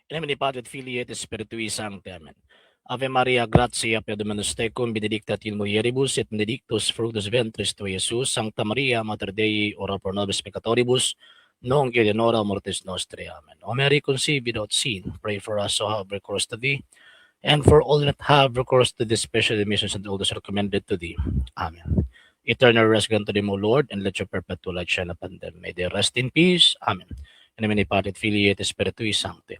In nomine Patri et Filii et Spiritui Sancti. Amen. Ave Maria, gratia plena Dominus tecum, benedicta in mulieribus, et benedictus fructus ventris tui, Iesus. Sancta Maria, Mater Dei, ora pro nobis peccatoribus, nunc et in hora mortis nostre. Amen. O Mary, conceived without sin, pray for us who have recourse to thee, and for all that have recourse to the special missions and all those recommended to thee. Amen. Eternal rest grant to them, O Lord, and let your perpetual light shine upon them. May they rest in peace. Amen. In nomine Patri et Filii et Spiritui Sancti.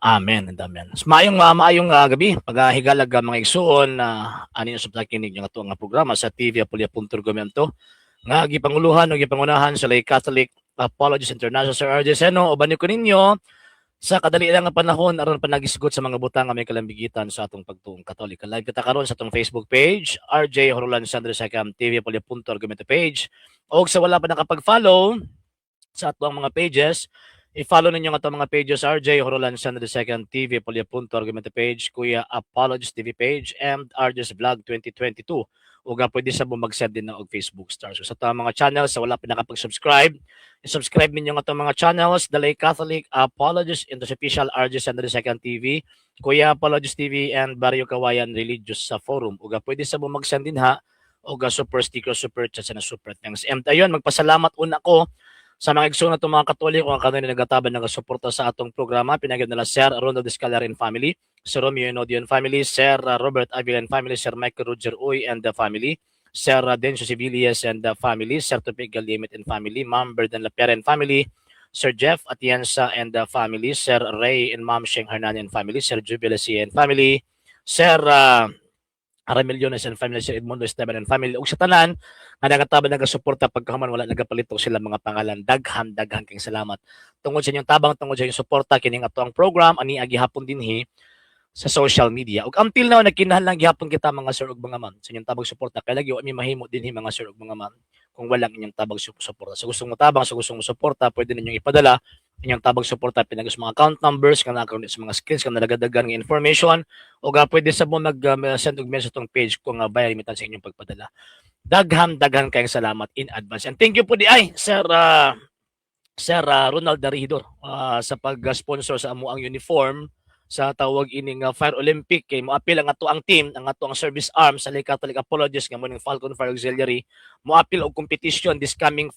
Amen and amen. Maayong gabi, paghigalag mga igsoon na anin sa pagkinig ng ato nga programa sa TV Apulia.Argumento nga gipanguluhan o gipangunahan sa Lay Catholic Apologies International Sir RJ Seno o banyo ko ninyo sa kadali lang nga panahon aron panagisgot sa mga butang nga may kalambigitan sa atong pagtuong Katolik. Live kita karon sa atong Facebook page, RJ Horolan Sandro Sakam TV Apulia.Argumento page. O sa wala pa nakapag-follow sa atong mga pages, i-follow ninyo nga itong mga pages RJ Horolan Sandro II TV Apulia.Argumento page, Kuya Apologies TV page, and RJ's Vlog 2022. Uga pwede sa mag-send din na og Facebook stars. So sa itong mga channels, sa wala pa nakapag-subscribe, i-subscribe ninyo nga itong mga channels, The Lay Catholic Apologies in the official RJ Sandro II TV, Kuya Apologies TV, and Barrio Kawayan Religious sa Forum. Uga pwede sa mag-send din ha, uga super sticker, super chat, and super thanks. And ayun, magpasalamat una ko sa mga igsoon na itong mga Katoliko ang kanina nagataban ng suporta sa atong programa. Pinagyan nila Sir Ronald Escalar and family, Sir Romeo Enodian family, Sir Robert Avila and family, Sir Michael Roger Uy and the family, Sir Dencio Civillas and the family, Sir Tupig Galimit and family, Ma'am Berdan Lapera and family, Sir Jeff Atienza and the family, Sir Ray and Ma'am Sheng Hernan and family, Sir Jubilacy and family, Sir Aramillones and family, Sir Edmundo Esteban and family, ug sa tanan nga nagataban nagasuporta pagkahuman wala nagapalito sila mga pangalan. Daghan kayong salamat tungod sa inyong tabang, tungod sa inyong suporta kining ato ang program ani agihapon dinhi sa social media. Ug until now nagkinahanglan gihapon kita mga sir ug mga ma'am sa inyong tabang suporta kay lagi mi mahimo dinhi mga sir ug mga ma'am kung wala inyong tabang suporta. Sa gustong mo tabang, sa gustong mo suporta, pwede ninyong ipadala inyong tabang suporta pinagos mga account numbers kana account sa mga screens kana nagadagan nga information o pwede sa mo mag-send og message tong page kung bayar limitan sa inyong pagpadala. Daghan kayong salamat in advance. And thank you po di ay Sir Ronald Darihidor sa pag-sponsor sa amo ang uniform sa tawag ining Fire Olympic kay moapil ang ato ang team, ang ato ang service arm sa Lay Catholic Apologies nga moning Falcon Fire Auxiliary moapil og competition this coming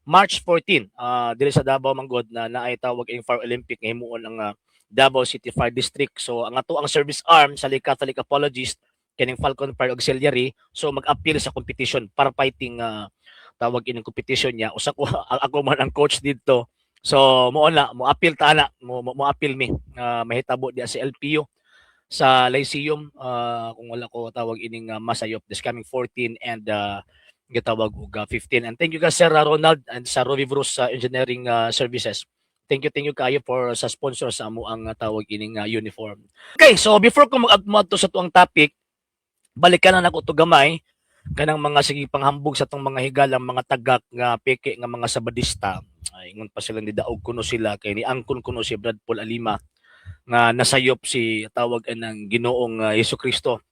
March 14 dili sa Davao Manggod na naay tawag ining Fire Olympic nga himuon ang Davao City Fire District. So ang ato ang service arm sa Lay Catholic Apologists kining Falcon Fire Auxiliary so mag-appeal sa competition para fighting tawag ining competition niya usa ko ako man ang coach dito. So mo appeal ta na mo appeal mi mahitabo diya sa LPU sa Lyceum kung wala ko tawag ining masayop this coming 14 and gitawag og 15. And thank you guys Sir Ronald and sa Rovivros Engineering Services. Thank you kayo for sa sponsor sa amo ang tawag ining uniform. Okay, so before ko mag-adto sa tuang topic, balikan na nako to gamay kanang mga sige panghambog sa tong mga higalang mga tagak nga peke nga mga sabadista. Ay ingon pa sila ni daog kuno sila kay ni angkon kuno si Brad Paul Alima nga nasayop si tawag ng Ginoong Hesukristo.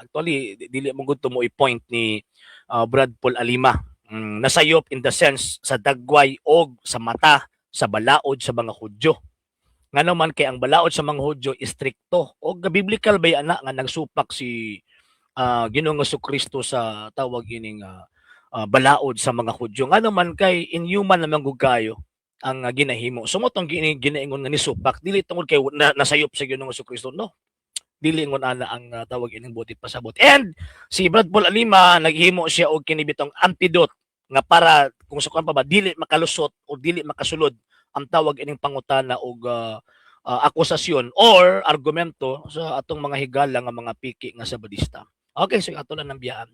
Actually dili mo gud to mo i-point ni Brad Paul Alima. Nasayop in the sense sa dagway og sa mata sa balaod sa mga Hudyo. Nga naman kay ang balaod sa mga Hudyo istrikto o biblical ba ana nga nagsupak si Ginoong Hesukristo sa tawag ining balaod sa mga Hudyo. Nga naman kay inhuman naman gugayo ang ginahimo. So mo tong ginaingon nga ni supak dili tungod kay nasayop sa Ginoong Hesukristo no. Dili ngon ana ang tawag ining butit pasabot. And si Brad Paul Alima naghimo siya og kini bitong antidote nga para kung sa pa ba dili makalusot o dili makasulod ang tawag ining pangutana og akusasyon or argumento sa atong mga higala nga mga piki nga sabadista. Okay, so ato lang ng biyaan.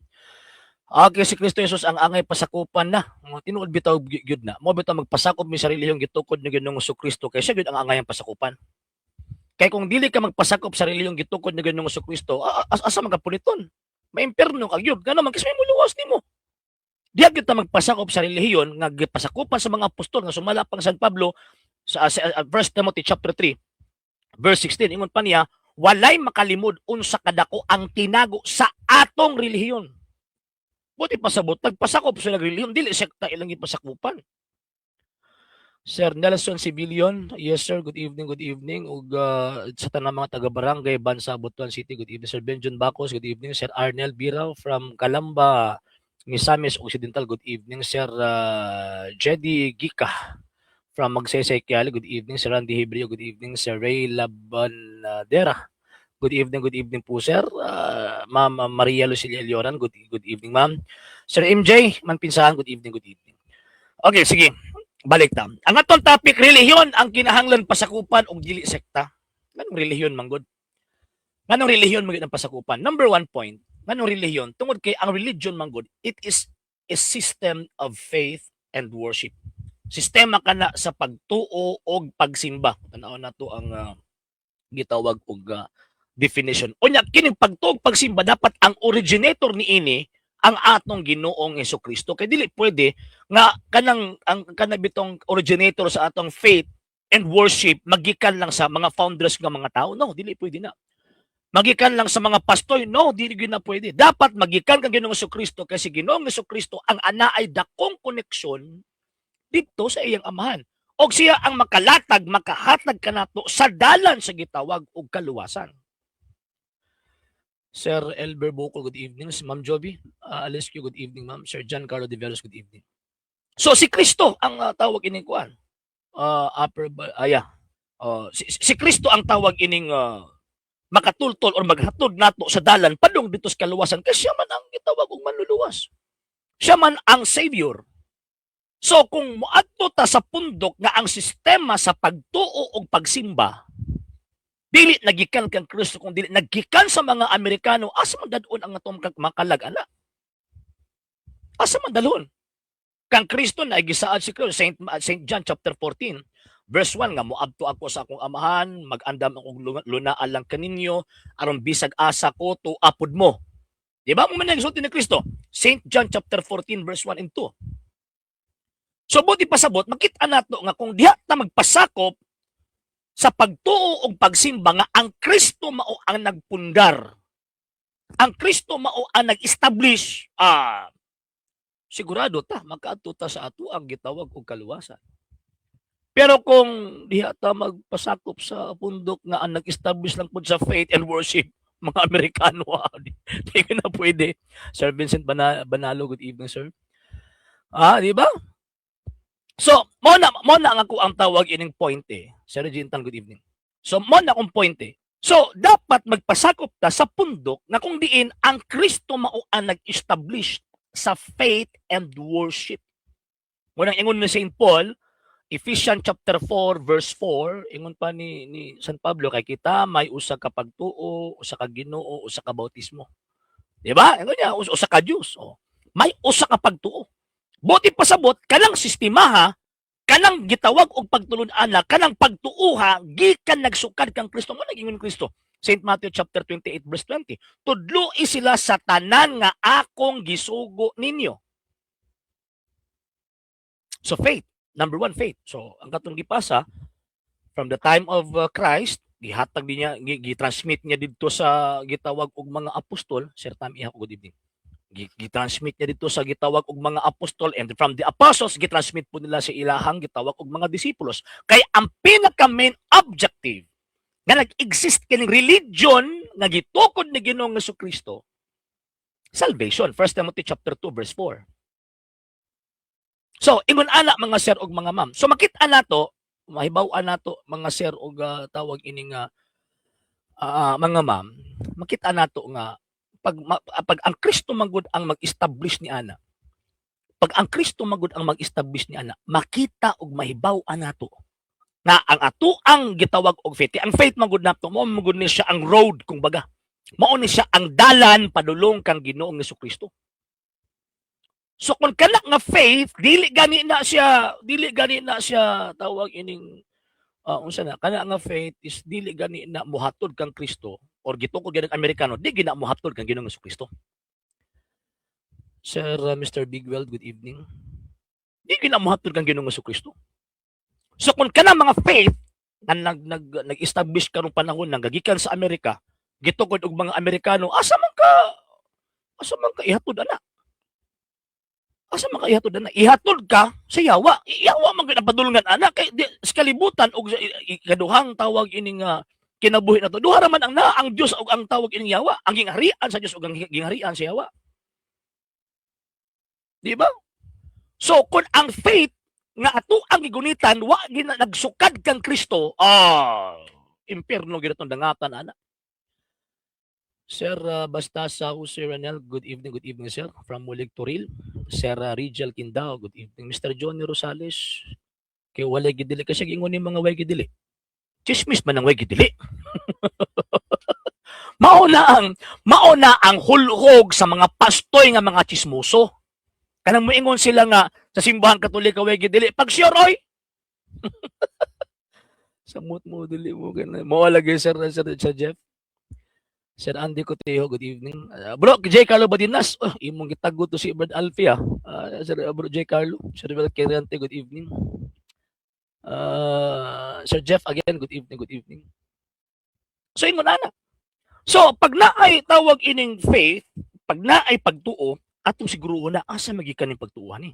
Okay, si Kristo Jesus ang angay pasakupan na. Tinuod bitaw gyud na. Mo bitaw magpasakop mi sarili yung gitukod ni Ginoong Hesukristo kay siya gyud ang angay pasakupan. Kay kung dili ka magpasakop sa relihiyong gitukod ni Ginoong Hesukristo, asa man ka puliton? Maimperno ka gyud. Ngano man kasi may muluwas nimo. Diha gyud ta magpasakop sa relihiyon nga gipasakupan sa mga apostol nga sumala pang San Pablo sa 1 Timothy chapter 3 verse 16 ingon pa niya, walay makalimod unsa kadako ang tinago sa atong relihiyon. Buti pasabot, nagpasakop sa relihiyon, dili sekta ilang ipasakupan. Sir Nelson Sibilion, yes sir, good evening, good evening. Ug sa tanang mga taga-barangay Bansa, Butuan City, good evening. Sir Benjon Bacos, good evening. Sir Arnel Birao from Calamba, Misamis Occidental, good evening. Sir Jedi Gika from Magsaysay Kiali, good evening. Sir Randy Hebrio, good evening. Sir Ray Labanadera, good evening po sir. Ma'am Maria Lucilia Elioran, good evening ma'am. Sir MJ Manpinsahan, good evening, good evening. Okay, sige. Balik ta. Ang atong topic, relihiyon ang kinahanglan pasakupan og dili sekta. Nganong relihiyon manggod? Nganong relihiyon manggod ang pasakupan? Number 1 point, nganong relihiyon? Tungod kay ang religion manggod, it is a system of faith and worship. Sistema kana sa pagtuo og pagsimba. Tanaw na to ang gitawag og definition. Unya kining pagtuo og pagsimba dapat ang originator niini ang atong Ginoong Hesukristo. Kay dili pwede nga kanang ang kanabitong originator sa atong faith and worship magikan lang sa mga founders nga mga tao. No, dili pwede na. Magikan lang sa mga pastor. No, dili gyud na pwede. Dapat magikan kang Ginoong Hesukristo kasi Ginoong Hesukristo ang ana ay dakong koneksyon dito sa iyang amahan. Og siya ang makalatag, makahatag kanato sa dalan sa gitawag og kaluwasan. Sir Elber Bocol, good evening. Ma'am Joby Alesio, good evening ma'am. Sir John Carlo De Veros, good evening. So si Kristo ang tawag ining kuan. Si Kristo ang tawag ining makatultol or maghatod nato sa dalan padung dito sa kaluwasan kasi siya man ang gitawag og manluluwas. Siya man ang savior. So kung moadto ta sa pundok nga ang sistema sa pagtuo og pagsimba dili nagikan kang Kristo kung dili nagikan sa mga Amerikano, asa man dadon ang atong makalag ana? Asa man dalhon? Kang Kristo na gisaad si Kristo Saint John chapter 14 verse 1 nga moadto ako sa akong amahan, mag-andam akong lunaan lang kaninyo aron bisag asa ko tuapod mo. Di ba mo man nagsulti ni Kristo? Saint John chapter 14 verse 1 and 2. So buti pasabot makita nato nga kung diha ta magpasakop sa pagtuo og pagsimba nga ang Kristo mao ang nagpundar. Ang Kristo mao ang nag-establish. Sigurado ta makaadto ta sa ato ang gitawag og kaluwasan. Pero kung diha ta magpasakop sa pundok nga ang nag-establish lang pud sa faith and worship, mga Amerikano, di na pwede. Sir Vincent Banalo, good evening, sir. Di ba? So, mo na ang ako ang tawag ining point eh. Sir Regintan, good evening. So, mo na akong point eh. So, dapat magpasakop ta sa pundok na kung diin ang Kristo mao ang nag-establish sa faith and worship. Munang ingon ni St. Paul, Ephesians chapter 4 verse 4, ingon pa ni San Pablo kay kita may usa ka pagtuo, usa ka Ginoo, usa ka bautismo. Di ba? Ingon niya, usa ka Dios. May usa ka pagtuo. Buti pasabot kanang sistema ha, kanang gitawag og pagtulon-ana, kanang pagtuuha gikan nagsukad kang Kristo mo nagingon Kristo. St. Matthew chapter 28 verse 20. Tudloi sila sa tanan nga akong gisugo ninyo. So faith, number 1 faith. So ang katong gipasa from the time of Christ, gihatag niya, gitransmit niya didto sa gitawag og mga apostol. Sir Tam Iha, good evening. Gitransmit niya dito sa gitawag og mga apostol, and from the apostles gitransmit po nila sa ilahang gitawag og mga disipulos. Kay ang pinaka main objective nga nag-exist kining religion nga gitukod ni Ginoong Hesukristo, salvation. 1 Timothy chapter 2 verse 4. So ingon ana mga sir og mga ma'am. So makita nato, mahibaw-an nato mga sir og tawag ining mga ma'am, makita nato nga pag ang Kristo magud ang mag-establish ni ana, pag ang Kristo magud ang mag-establish ni ana, makita og mahibaw-an nato na ang ato ang gitawag og faith. Ang faith magud nato, mo magud ni siya ang road kung baga. Mao ni siya ang dalan padulong kang Ginoong Hesukristo. So kung kana nga faith, dili gani na siya tawag ining unsa na kana nga faith is dili gani na muhatod kang Kristo or gitukod gani Amerikano, di gina muhatod kang Ginoong Hesukristo. Sir Mr. Bigwell, good evening. Di gina muhatod kang Ginoong Hesukristo. So kung kana mga faith na nag-establish karong panahon nang gagikan sa Amerika, gitukod og mga Amerikano, asa man ka ihatod ana? asa man ka ihatod na? Ihatod ka sa yawa. Yawa man gyud ang padulngan ana kay sa kalibutan og ikaduhang tawag ining kinabuhi na to. Duha ra man ang Dios og ang tawag ining yawa. Ang gingharian sa Dios ug ang gingharian sa yawa. Di ba? So kung ang faith nga ato ang gigunitan wa nagsukad kang Kristo, impierno gyud atong dangatan ana. Sir Bastasa Jose Ranel, good evening sir, from Mulig Turil. Sir Rigel Quindao, good evening. Mr. Johnny Rosales, kay walay gidili kasi gingon ni mga way gidili. Chismis man ang way gidili. mauna ang hulhog sa mga pastoy nga mga chismoso. Kanang moingon sila nga sa simbahan Katolika way gidili. Pag sure oy. Samot mo dili mo ganun. Mawala gyud sir Jeff. Sir Andy Cotejo, good evening. Bro, J. Carlo Badinas, imong gitago to si Brad Alfia. Sir Bro J. Carlo, Sir Bel Quirante, good evening. Sir Jeff, again, good evening. So, ingon na. So, pag naay tawag ining faith, pag naay pagtuo, atong siguro na, asa magikan ning pagtuuhan ni?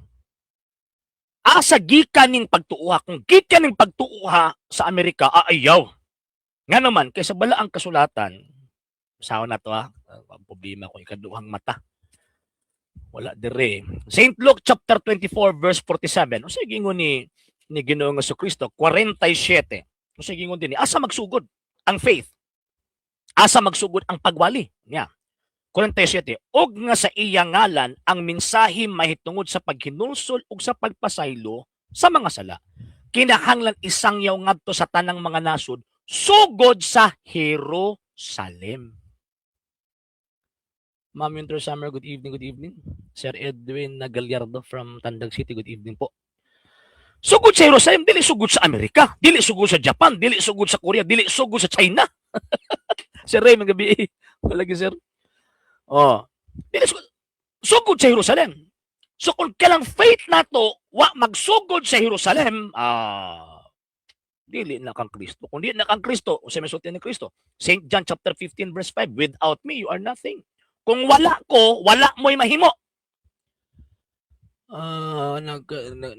Asa gikan ning pagtuuha? Kung gikan ning pagtuuha sa Amerika, ayaw. Nga naman, kaysa bala ang kasulatan, sawa na to ang problema ko ikaduhang mata. Wala dire. St. Luke chapter 24 verse 47. Usa gingon ni Ginoong Jesucristo 47. Usa gingon din asa magsugod ang faith. Asa magsugod ang pagwali niya. 47. Og nga sa iya ngalan ang mensahe mahitungod sa paghinulsol ug sa pagpasaylo sa mga sala. Kinahanglan isangyaw ngadto sa tanang mga nasod sugod sa Jerusalem. Ma'am Winter Summer, good evening. Sir Edwin Nagalyardo from Tandag City, good evening po. Sugod sa Jerusalem, dili sugod sa Amerika, dili sugod sa Japan, dili sugod sa Korea, dili sugod sa China. Sir Ray, magabi. Malagi, sir. Dili sugod sa Jerusalem. So kung kailang faith nato wa magsugod sa Jerusalem, dili na kang Kristo. Kung dili na kang Kristo, usa may sulti ni Kristo. St. John chapter 15 verse 5, without me you are nothing. Kung wala ko, wala mo'y mahimo.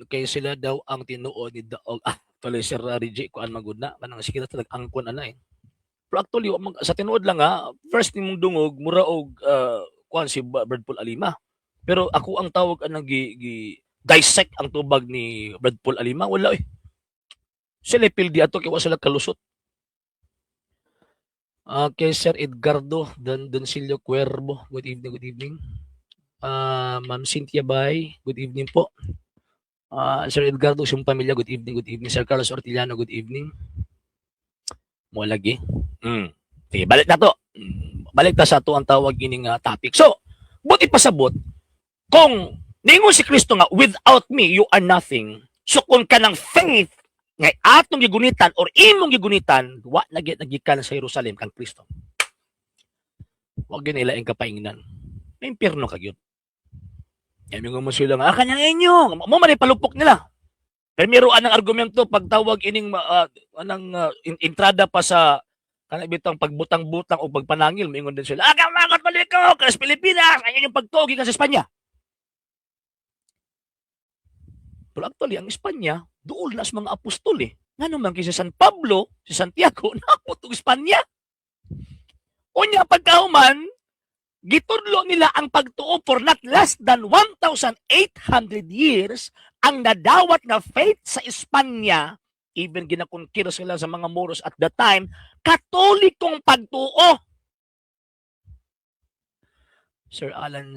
Kay sila daw ang tinuod ni Daog. Tuloy Sir Rigi, kuan magud na. Kanang sige na talag angkon ana eh. Pero actually, sa tinuod lang first nimong dungog, mura og kuan si Brad Paul Alima. Pero ako ang tawag anang dissect ang tubag ni Brad Paul Alima, wala eh. Sila pildi ato kay wa sila kalusot. Kay Sir Edgardo Doncilio Cuervo, good evening. Ma'am Cynthia Bay, good evening po. Sir Edgardo, siyong pamilya, good evening. Sir Carlos Ortillano, good evening. Mo lagi. Sige, balik na to. Balik ta sa to ang tawag ining topic. So, buti pasabot, kung ningon si Kristo nga, without me, you are nothing. So, kung kanang faith, ngay atong gigunitan or imong gigunitan, wa nagikan sa Jerusalem kang Kristo. Wag yun nila ang kapainginan. May impyerno ka yun. Yan yung mo sila nga, kanyang inyo. Mo man palupok nila. Pero meron ang argumento pagtawag ining entrada pa sa kanang pagbutang-butang o pagpanangil, maingon din sila, mga Katoliko, kas Pilipinas, ayan yung pagtugi ka sa Espanya. Pero actually, ang Espanya, doon na sa mga apostol eh. Nga naman kay si San Pablo, si Santiago, naputong Espanya. Unya pagkahuman, gitudlo nila ang pagtuo for not less than 1,800 years ang nadawat na faith sa Espanya, even ginakonkira sila sa mga Moros at the time, Katolikong pagtuo. Sir Alan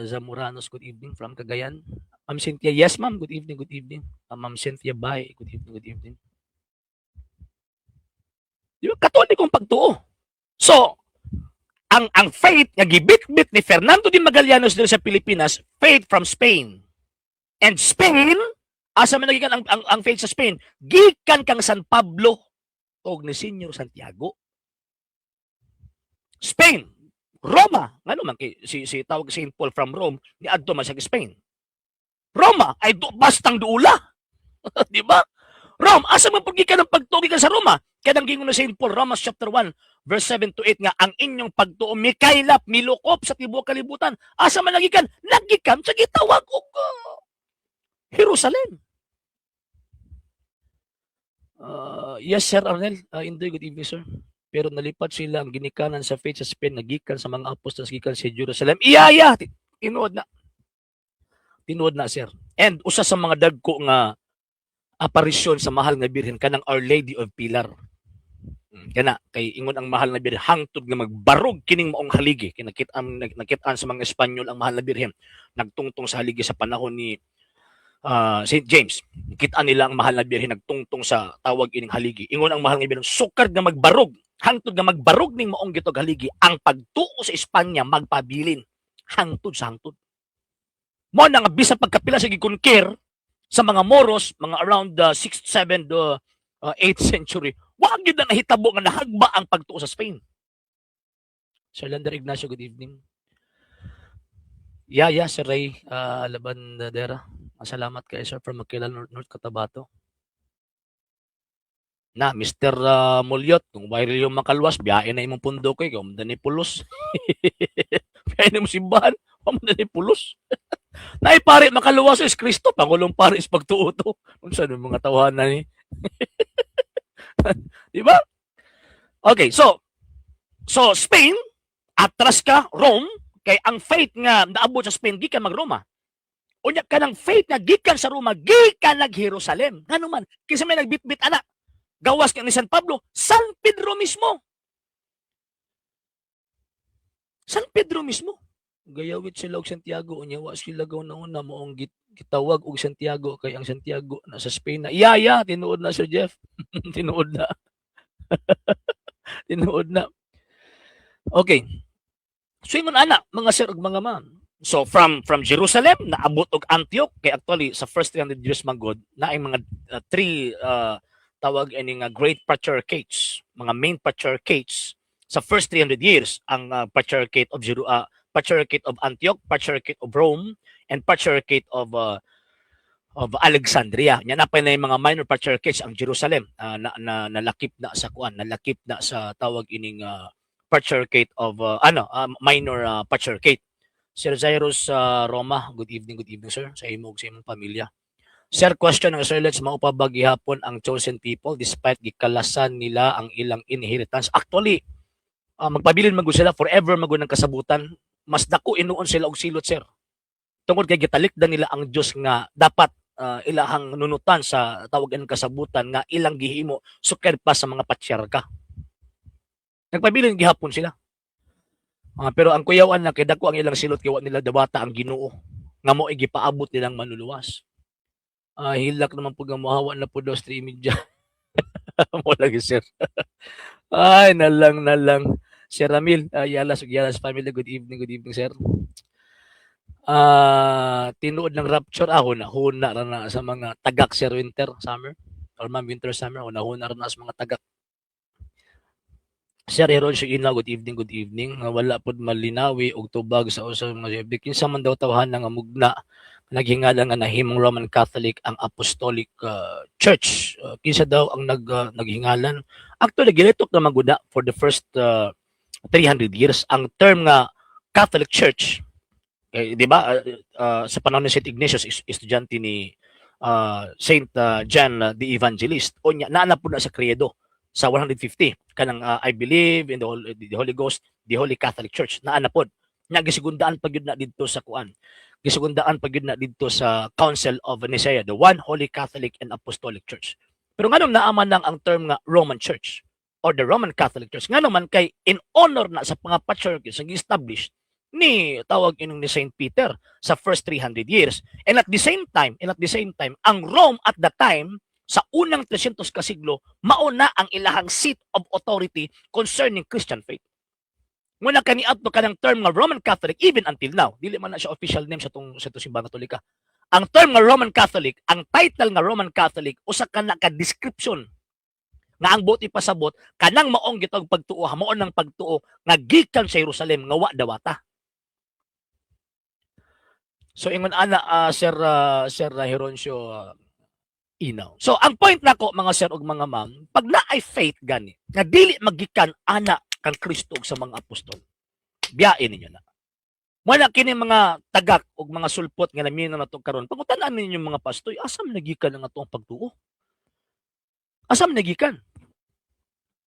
Zamoranos, good evening from Cagayan. Ma'am Cynthia, yes ma'am, good evening. Ma'am Cynthia Bay, good evening. Di ba? Katolikong pagtuo. So, ang faith nga gibit-bit ni Fernando de Magallanes dito sa Pilipinas, faith from Spain. And Spain, asa man nagikan ang faith sa Spain, gikan kang San Pablo o ni Senyor Santiago. Spain, Roma, ngano man kay si tawag St. Paul from Rome, ni adto man sa Spain. Roma ay bastang duula. Di ba? Rome, asa man pagikan ng pagtugi ka sa Roma? Kanang gingon na St. Paul, Romans chapter 1, verse 7 to 8 nga, ang inyong pagtuo mikaylap, milukop sa tibuok kalibutan. Asa man nagikan? Nagikan sa gitawag og Jerusalem. Yes, Sir Arnel. Indoy, good evening, sir. Pero nalipat sila ang ginikanan sa faith sa Spain, nagikan sa mga apostles, gikan sa Jerusalem. Iyaya! Tinuod na. Tinuod na, sir. And usa sa mga dagko nga aparisyon sa mahal nga birhen kanang Our Lady of Pilar. Kana kay ingon ang mahal na birhen hangtod nga magbarog kining maong haligi. Nakit-an sa mga Espanyol ang mahal na birhen. Nagtungtong sa haligi sa panahon ni St. James. Kita nila ang mahal na birhen nagtungtong sa tawag ining haligi. Ingon ang mahal nga birhen sukad nga magbarog, hangtod nga magbarog ning maong gitog haligi, ang pagtuo sa Espanya magpabilin hangtod sa hangtod. Mo na nga bisan pagkapila sa gikonquer sa mga Moros, mga around the 6th, 7th, 8th century, wag yun na nahitabo nga nahagba ang pagtuo sa Spain. Sir Lander Ignacio, good evening. Yeah, Sir Ray Labandera. Salamat kayo, sir, from Maquila, North Cotabato. Na, Mr. Mulyot, kung viral yung makalwas, biyain na imong pundo ko, ikaw, ni pulos. Biyain na mo simbahan, mamanda ni pulos. Nay pare makaluwas is Kristo, pangulong pare is pagtuo to. Unsa no mga tawanan ni? Di ba? Okay, so Spain atras ka Rome kay ang faith nga naabot sa Spain gikan mag-Roma. Unya kanang faith nga gikan sa Roma gikan nag-Jerusalem. Ngano man kinsa may nagbitbit ana? Gawas ka ni San Pablo, San Pedro mismo. San Pedro mismo. Gayawit sila og Santiago unya wa sila gaw nauna moong gitawag og Santiago kay ang Santiago na sa Spain na iyaya tinuod na Sir Jeff. Tinuod na. Tinuod na. Okay. So ingon ana mga sir ug mga ma'am. So from Jerusalem naabot og Antioch kay actually sa first 300 years magod na ay mga three tawag ani nga great patriarchates, mga main patriarchates sa first 300 years ang patriarchate of Antioch, Patriarchate of Rome, and Patriarchate of Alexandria. Yan na pa na yung mga minor patriarchates ang Jerusalem nalakip na sa kuan, nalakip na sa tawag ining Patriarchate of minor patriarchate. Sir Jairus Roma, good evening sir sa imong pamilya. Sir, question ng Israelites, maupabag gihapon ang chosen people despite gikalasan nila ang ilang inheritance. Actually, magpabilin magud sila forever magud ng kasabutan. Mas dako inuon sila og silot, sir. Tungod kay gitalikdan nila ang Dios nga dapat ilahang nunutan sa tawag ng kasabutan nga ilang gihimo sukad pa sa mga patriarka. Nagpabilin gihapon sila. Pero ang kuyawan na kay dako ang ilang silot kay wa nila dawata ang Ginoo nga mo gipaabot nilang manluluwas. Hilak naman pud nga mohawa na pud daw stream media. Mo lagi, sir. Ay nalang. Sir Ramil, Yalas family, good evening, sir. Tinuod ng rapture, huna ra na sa mga tagak, sir, summer, or ma'am, summer, huna ra na sa mga tagak. Sir Heroncio Ina, good evening. Wala pod malinawi og tubag sa usa mga subject. Kinsa man daw tawhan nga mugna naghingalan nga nahimong Roman Catholic ang Apostolic Church. Kinsa daw ang naghingalan? Actually, gilitok na maguda for the first 300 years ang term nga Catholic Church. Di ba? Sa panahon ni St. Ignatius, estudyante ni St. John the Evangelist. O naana po na sa credo sa 150 kanang I believe in the Holy Ghost, the Holy Catholic Church. Naana po. Nya gisigundaan pag yun na dito sa kuan. Gisigundaan pag yun na dito sa Council of Nicaea, the One Holy Catholic and Apostolic Church. Pero nganong naaman lang ang term nga Roman Church or the Roman Catholic Church. Nga naman kay in honor na sa mga patriarchs nga established ni tawag inong ni Saint Peter sa first 300 years. And at the same time, ang Rome at the time sa unang 300 ka siglo mauna ang ilahang seat of authority concerning Christian faith. Muna kaniadto kanang term nga Roman Catholic even until now, dili man na siya official name sa simbahan Katolika. Ang term nga Roman Catholic, ang title nga Roman Catholic usa ka na ka description nga ang buot ipasabot kanang maong gitawag pagtuo, mao nang pagtuo nga gikan sa Jerusalem nga wa dawata. So ingon ana Sir Heroncio inaw. So ang point nako mga sir ug mga ma'am, pag naay faith gani nga dili magikan ana kang Kristo ug sa mga apostol, biyain ninyo na. Wala kini mga tagak ug mga sulpot nga naminaw nato karon. Pangutan-an ninyo mga pastoy, asam nagikan ang atong pagtuo? Asam nagikan?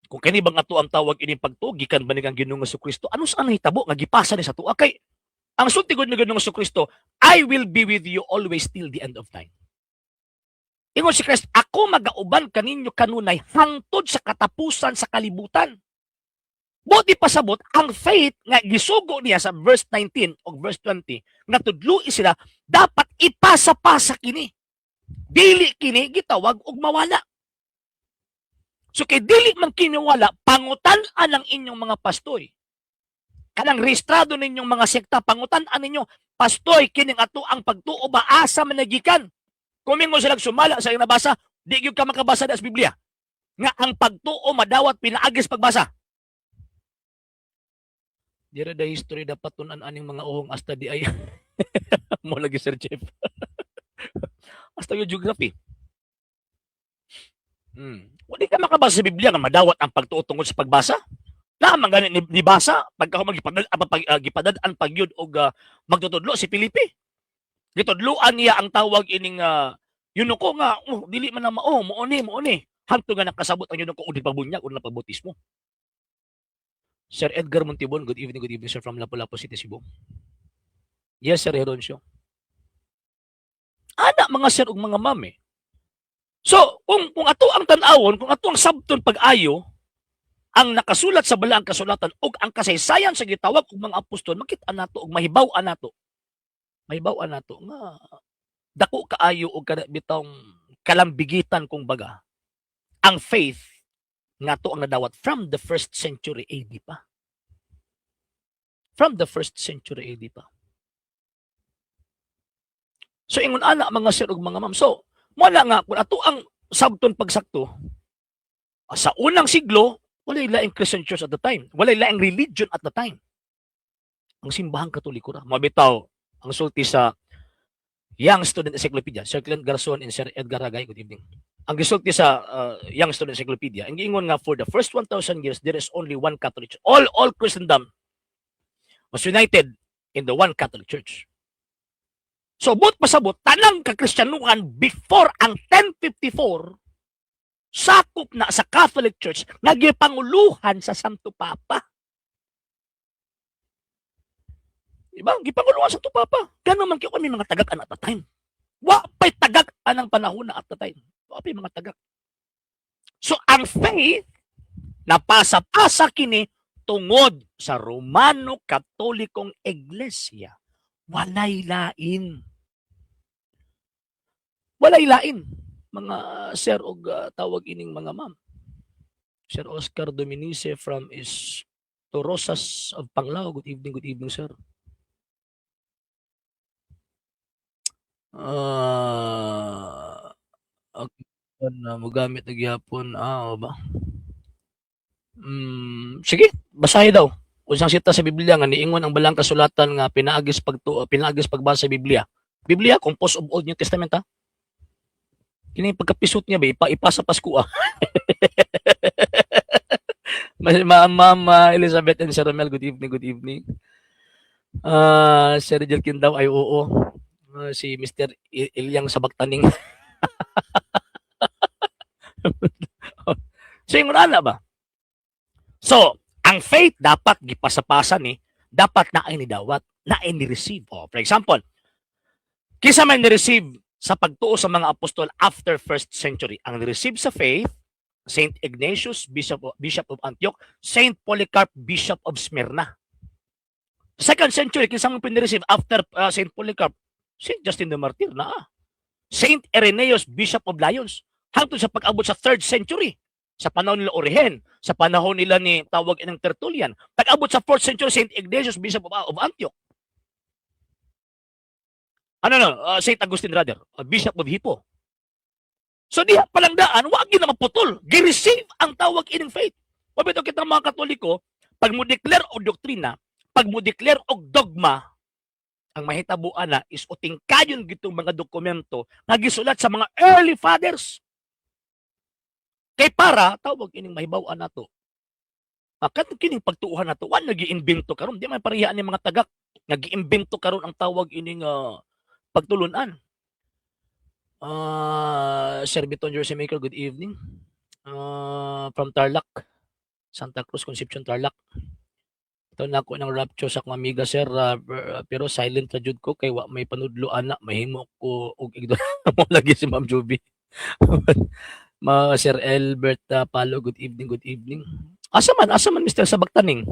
Kung kini bang ato ang tawag ini pagtuo, gikan ba ni kang Ginoong Jesucristo? Ano sa nahitabo nga gipasa ni sa tuwa kay ang sulti gud ni Ginoong Jesucristo, I will be with you always till the end of time. Ingon si Christ, ako magauban kaninyo kanunay hangtod sa katapusan sa kalibutan. Buti pasabot, ang faith nga gisugo niya sa verse 19 o verse 20, nga tudloi sila, dapat ipasa-pasa kini. Dili kini gitawag og mawala. So kay dili man kiniwala, pangutan-an ang inyong mga pastoy. Kanang rehistrado ninyong mga sekta, pangutan-an ninyo, pastoy, kining ato ang pagtuo ba asa man nagikan? Kumingon silang sumala sa nabasa, di gyud ka makabasa sa Biblia. Nga ang pagtuo madawat pinaagis pagbasa. Dira da history dapat tunan aning mga uhong hasta di ay mo lagi Sir Jeff. Hasta yung geography. Wala ka makabasa sa Biblia nga madawat ang pagtuo tungkol sa pagbasa. Na man gani ni basa pagka gipadad-an pagyud og magtutudlo si Filipe. Gitudloan niya ang tawag ining yunuko nga dili man na mao mo ni hangtod nga nakasabot ang yunuko og pagbunyag o napabautismo. Sir Edgar Montibon, good evening sir from Lapu-Lapu City, Cebu. Yes sir Heroncio. Ana mga sir ug mga ma'am eh. So, kung ato ang tan-awon, kung ato ang sabton pag-ayo, ang nakasulat sa balaang kasulatan ug ang kasaysayan sa gitawag og mga apostol, makita nato ug mahibaw-an nato. Mahibaw-an nato nga dako kaayo og kada bitawng kalambigitan kung baga. Ang faith nga to ang nadawat from the 1st century AD pa. From the 1st century AD pa. So ingon ana mga sir ug mga ma'am. So wala nga kung ato ang sabton pagsakto sa unang siglo walay laing Christian church at the time. Walay laing religion at the time. Ang simbahang Katoliko ra. Mabitaw ang sulti sa Young Student Encyclopedia, Sir Clint Garson and Sir Edgar Ragay, good evening. Ang gisulti sa Young Student Encyclopedia, ang giingon nga for the first 1,000 years, there is only one Catholic Church. All Christendom was united in the one Catholic Church. So, but pasabot, tanang ka-Kristyanuhan before ang 1054, sakop na sa Catholic Church, nagipanguluhan sa Santo Papa. Diba? Gipanguluhan sa Santo Papa. Gano'n man kayo kami mga tagak-an at the time. Wapay tagak anang panahon na at the time. Wapay mga tagak. So, ang faith, napasa-pasa kini tungod sa Romano Katolikong Iglesia. Walay lain. Walay lain. Mga sir og tawag ining mga ma'am. Sir Oscar Dominice from Torosas of Panglao. Good evening, sir. Okay. Magamit na gyapon. Ba? Sige, basahin daw. Usang sita sa Biblia nga niingon ang balang kasulatan nga pinaagis pagbasa sa Biblia. Biblia composed of Old New Testament ha. Kini pagkapisot niya ba ipasa Pasko Ma'am Elizabeth and Sir Romel, good evening. Sir Jelkin daw ay oo. Si Mr. Ilyang Sabagtaning. So, yung ana ba? So, ang faith dapat gipasa-pasa ni, dapat na ay nidawat, na ay ni-receive. For example, kisa may ni-receive sa pagtuo sa mga apostol after 1st century. Ang ni-receive sa faith, Saint Ignatius, Bishop of Antioch, Saint Polycarp, Bishop of Smyrna. 2nd century, kisa may ni-receive after Saint Polycarp, Saint Justin the Martyr na Saint Irenaeus, Bishop of Lyons. Hangtod sa pag-abot sa 3rd century, sa panahon nila Origen, sa panahon nila ni tawag ng Tertullian. Pag-abot sa 4th century, Saint Ignatius, Bishop of Antioch. Saint Augustine rather, Bishop of Hippo. So diha palang daan, wag na maputol. Gi-receive ang tawag ining faith. Pabito kita mga Katoliko, pag mo declare og doktrina, pag mo declare og dogma, Ang mahitabuan na is utingkayon gitong mga dokumento nga gisulat sa mga early fathers. Kay para tawag ining mahibaw-an nato. Kadto kining pagtuuhan nato, wa nag-iimbento karon, di man pareha ni mga tagak. Nag-iimbento karon ang tawag ining pagtulunan. Sir Biton Jersey Maker, good evening. From Tarlac, Santa Cruz, Concepcion, Tarlac. Ito na ako ng rapture sa akong amiga, sir, pero silent na jud ko kay wa may panudloan na, mahimo ko og igdo mo lagi si Ma'am Juby. Sir Albert Palo, good evening, good evening. Asa man Mr. Sabagtaning?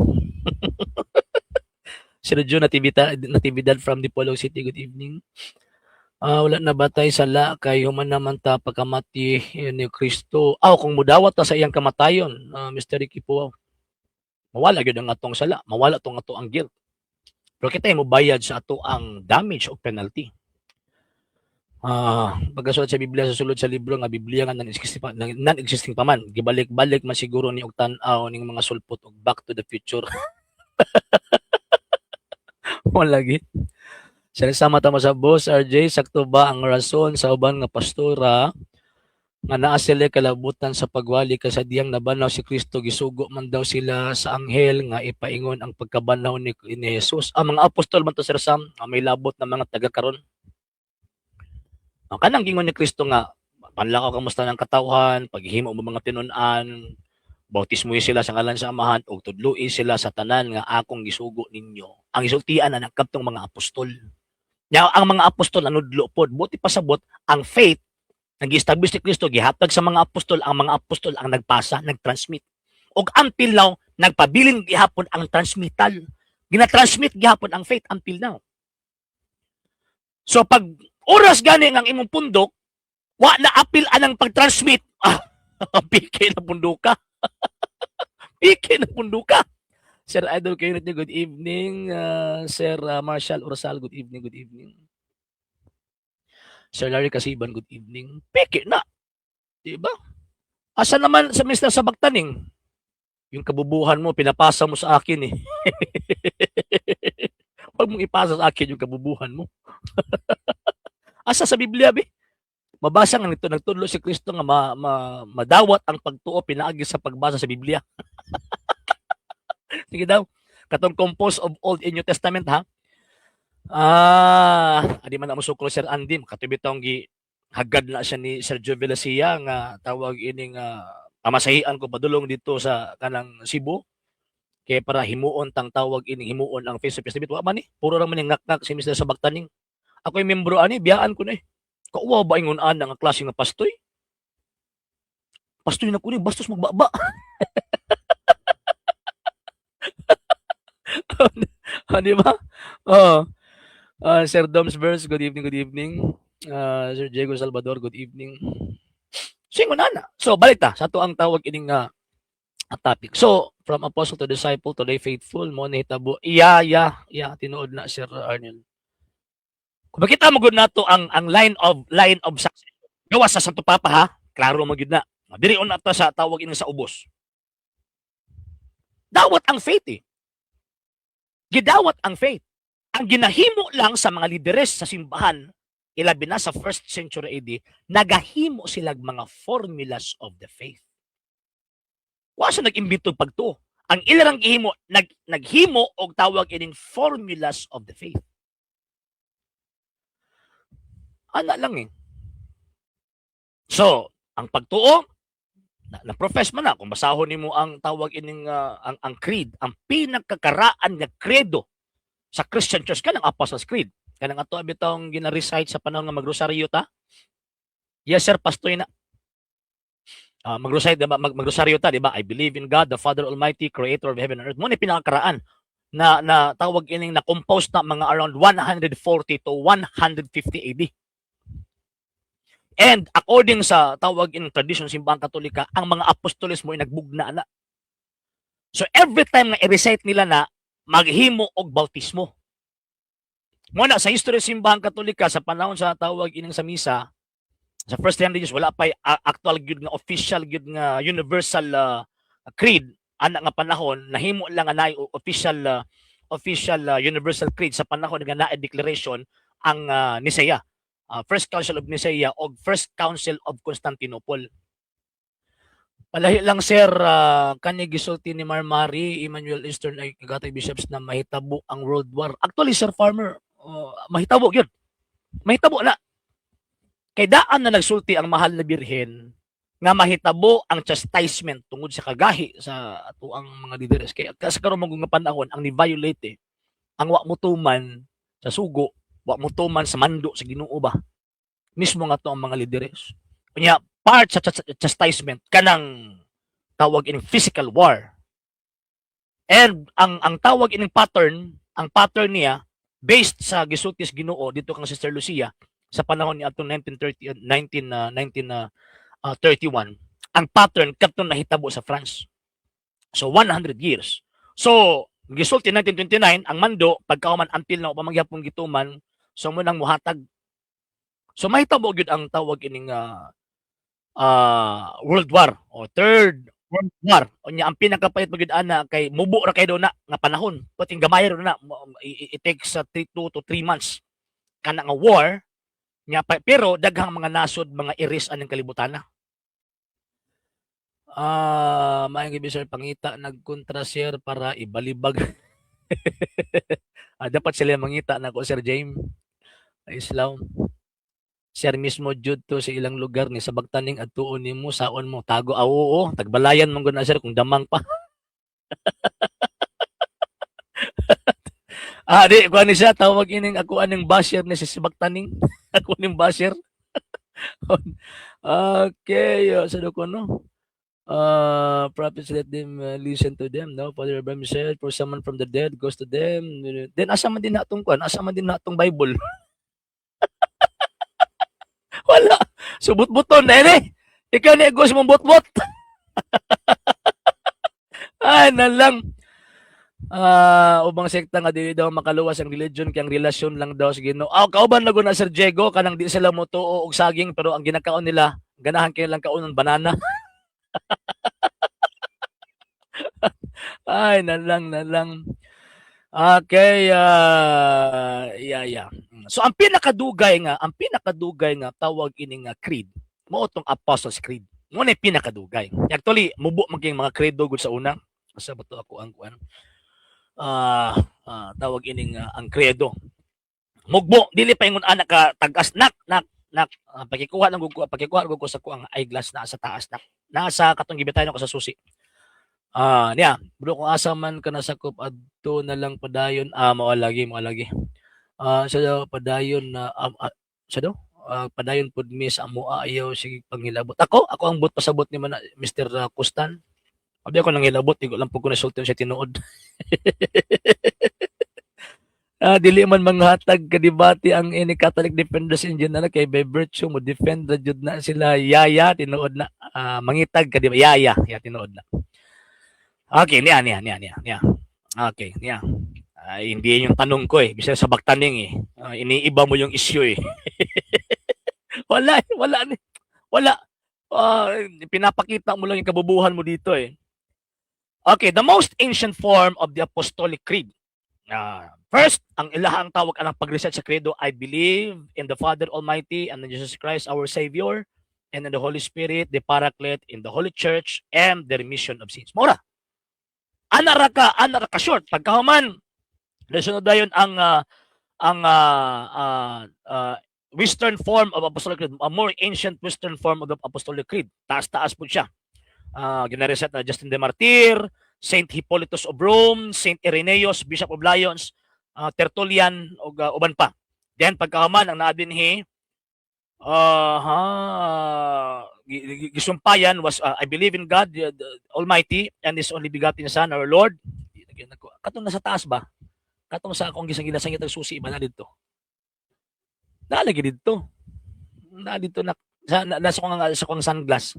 Sir Joe Natividad from Dipolog City, good evening. Wala na batay sala kay human naman ta pagkamati ni Kristo. Kung mudawat ta sa iyang kamatayon, Mr. Ricky po, mawala gyud ang atong sala, mawala tong ato ang guilt. Pero kita mo bayad sa ato ang damage o penalty. Pagkasulat sa Biblia, sa sulod sa libro nga Biblia nga non-existing pa man, gibalik-balik man siguro ni og tan-aw ning mga sulpot og Back to the Future. Wala lagi. Sinasama tama sa boss, RJ, sakto ba ang rason sa uban nga pastora nga naa sila kalabutan sa pagwali kasadiyang nabanaw si Kristo, gisugo man daw sila sa anghel nga ipaingon ang pagkabanaw ni Jesus. Ang mga apostol man to, Sir Sam, may labot na mga taga karon. Kanang gingon ni Kristo nga, panlakaw kamusta ng katawhan, paghihimo mo mga tinun-an, bautismuhin sila sa ngalan sa Amahan, ug tudluin sila sa tanan nga akong gisugo ninyo. Ang isultian na nagkadtong mga apostol. Nya ang mga apostol anudlo pod, buti pasabot ang faith nag-establish ni Kristo, gihatag sa mga apostol, ang mga apostol ang nagpasa, nagtransmit. Og until now, nagpabilin gihapon ang transmittal. Gina-transmit gihapon ang faith until now. So pag oras gani ang imong pundok, wa na apil anang pag-transmit. Piki na punduka. Piki na punduka. Sir Idol kayo niyo, good evening. Sir Marshall Orsal, good evening, good evening. Sir Larry Kasiban, good evening. Peke na. Diba? Asa naman sa Mr. Sabagtaning? Yung kabubuhan mo, pinapasa mo sa akin eh. Huwag mong ipasa sa akin yung kabubuhan mo. Asa sa Biblia, be? Mabasa nga nito, nagtudlo si Kristo nga madawat ang pagtuo, pinaagi sa pagbasa sa Biblia. Sige daw. Katong composed of Old and New Testament, ha? Adi man na mo suklo, Sir Andy, katubit tong hagad na siya ni Sir Joe Velasia nga tawag ining pamasahian ko padulong dito sa kanang Cebu. Kaya para himuon tang tawag ining himuon ang face to face debate. Wa man ni, puro ra man yung ngak-ngak si Mr. Sabagtaning. Ako yung membro ani, biyaan ko na eh. Kauwa ba ingon ana nga klase nga pastoy? Pastoy na ko ni, bastos magbaba. Di ba? Sir Domsburns, good evening, good evening. Sir Diego Salvador, good evening. Singo na. So, balik ta sa ato ang tawag ining topic. So, from apostle to disciple to the faithful, mo nahitabo. Tinuod na, Sir Arnel. Kung makita mo gud nato ang line of success. Gawas sa Santo Papa, ha? Klaro mo gud na. Diri on ato sa tawag ining sa ubos. Dawat ang faith eh. Gidawat ang faith. Ang ginahimo lang sa mga lideres sa simbahan, ilabi na sa 1st century AD, nagahimo sila mga formulas of the faith. Wa sa nag-imbento pagtuo. Ang ilang gihimo, naghimo og tawag ining formulas of the faith. Ana lang eh. So, ang pagtuo, na-profess man na, kung basahon nimo ang tawag ining ang creed, ang pinakakaraan nga credo sa Christian Church, kanang Apostles' Creed. Kanang ato bitong gina-recite sa panahon nga magrosaryo ta. Yes sir, pastoy na. Mag-recite, magrosaryo ta, di ba? I believe in God, the Father Almighty, Creator of heaven and earth. Mo ni pinakakaraan na tawag ining na compose na mga around 140 to 150 AD. And according sa tawag in tradition simbahang Katolika, ang mga apostoles mo ay nagbugna na. So every time nga i-recite nila na maghimo og bautismo. Muna sa history simbahang Katolika sa panahon sa tawag ining sa misa, sa first 100 years wala pa actual gyud nga official gyud nga universal creed ana nga panahon, nahimo lang nga official official Universal Creed sa panahon nga naa declaration ang Nicaea. First Council of Nicaea o First Council of Constantinople. Palahi lang sir, kani gisulti ni Marmari, Emmanuel Eastern ay kagatay bishops na mahitabo ang World War. Actually, Sir Farmer, mahitabo yun. Mahitabo na. Kay daan na nagsulti ang mahal na birhen nga mahitabo ang chastisement tungod sa kagahi sa atuang mga lideres. Kaya sa karon mga panahon, ang ni-violate ang wa mutuman sa sugo, wa mutuman sa mando sa Ginoo ba. Mismo nga to ang mga lideres. Kanya, part sa chastisement kanang tawag ining physical war. And ang tawag ining pattern, ang pattern niya based sa gisultis Ginoo dito kang Sister Lucia sa panahon ni atong 1931, ang pattern kadtong nahitabo sa France. So 100 years. So gisulti 1929 ang mando pagkauman until na pamagyapon gituman so mo nang muhatag. So mahitabo gyud ang tawag ining World War o Third World War. O niya ang pinakapayat magud ana kay mubo ra kay do na nga panahon. Puting gamay ra na it takes 2 to 3 months kana nga war nya pero daghang mga nasod mga iris anang kalibutan na. Maayong gabi sir, pangita nagkontra sir para ibalibag. Dapat sila mangita na ko Sir James. Islam. Sir mismo jud to sa ilang lugar ni sa bagtaning adtuon nimo saon mo tago oo tagbalayan man gud na sir kung damang pa. Di ko ni siya tawag ining ako aning basher ni si bagtaning. Ako ning basher. Okay, sa ko no. Prophets let them listen to them, no? Father Abraham said, for someone from the dead goes to them. Then asa man din natong kuan, asa man din natong Bible. Wala. Subot-buton na eh. Ikaw ni gusto mong bot-bot. Ay, nalang. Ubang sekta nga dili daw makaluwas ang religion kay ang relasyon lang daw sa Ginoo. Kauban na na Sir Diego kanang di sila mo tuo og saging pero ang ginakaon nila ganahan kayo lang kaon ng banana. Ay, nalang. Okay, yeah. So ang pinakadugay nga tawag ini nga creed, mao tong Apostles' Creed. Mo na pinakadugay. Actually, mubo maging mga credo gud sa una. Asa ba to ako ang kuan? Tawag ini nga ang credo. Mugbo dili pa ingon anak ka tagas nak pakikuha ko sa kuang eyeglass na sa taas nak. Nasa katong gibitayon ko sa susi. Niya, bro kung asa man ka nasakop adto na lang padayon mao lagi. Sa padayon na padayon pud mi sa amo ayaw sige panghilabot. Ako ang bot pasabot ni man Mr. Kustan. Abi ako nang hilabot, igo lang pud ko nasulti sa tinuod. Dili man manghatag ka debate ang ini Catholic Defenders Engine na kay by virtue mo defend ra jud na sila yaya tinuod na mangitag ka di ba yaya tinuod na. Okay, niya. Okay, niya. Hindi yung tanong ko eh. Bisa sa bagtaning iniiba mo yung issue eh. Wala. Pinapakita mo lang yung kabubuhan mo dito eh. Okay, the most ancient form of the Apostolic Creed. First, ang ilahang tawag anang pag-research sa credo, I believe in the Father Almighty and in Jesus Christ our Savior and in the Holy Spirit, the Paraclete, in the Holy Church, and the remission of sins. Mora. Ana ra ka short pagkahuman nasunod dayon ang Western form of Apostolic Creed, a more ancient Western form of the Apostolic Creed. Taas po siya. Ginareset na Justin de Martyr, Saint Hippolytus of Rome, Saint Irenaeus, Bishop of Lyons, Tertullian ug uban pa. Then pagkahuman ang naa dinhi gisumpayan was I believe in God the Almighty and His only begotten Son our Lord. Katong nasa taas ba? Katong sa akong gisang-ginasangit ang susi ba na dito? Nalagi dito. Na dito na nasa kong sunglass.